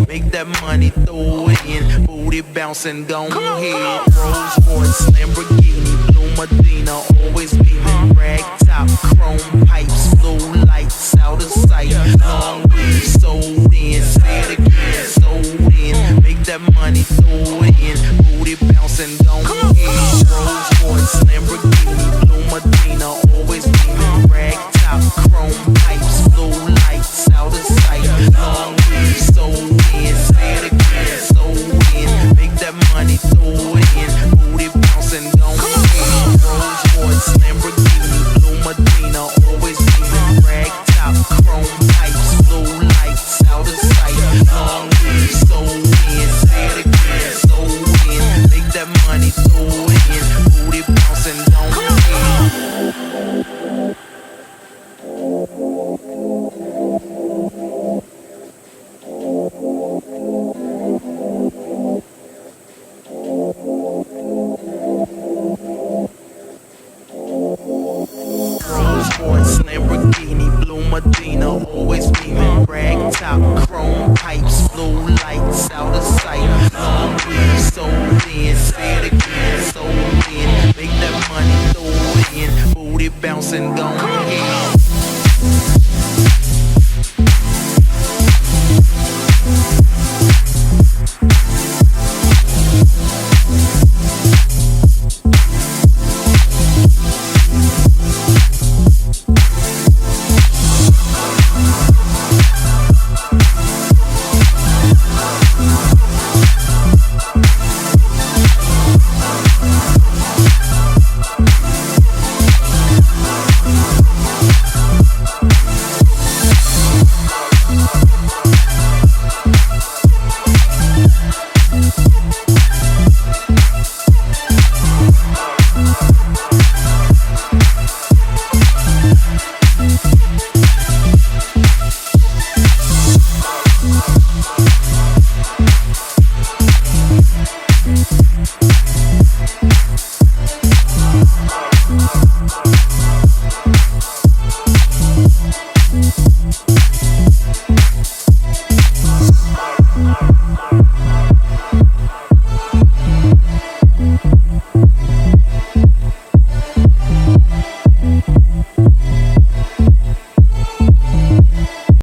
Make that money, throw it in. Booty bouncing, don't hit. Rolls Royce, Lamborghini, Blue Medina, always beaming. Rag top, chrome pipes, blue lights out of sight. Long weed, sold in, say it again, sold in. Make that money, throw it in. Booty bouncing, don't hit. Rolls Royce, Lamborghini, Blue Medina, always beaming. Rag top, chrome pipes, blue lights out of sight. Long weed, sold in, say it again, sold in. Make that money, throw it in. Booty bouncing, don't hit. Rolls Royce, Lamborghini, Blue Medina, always beaming. Rag top, chrome pipes, blue lights out of sight. Long weed, sold in, say it again, sold in. Make that money, throw it in. Booty bouncing, don't hit. Rolls Royce, Lamborghini, Blue Medina, always beaming. Rag top,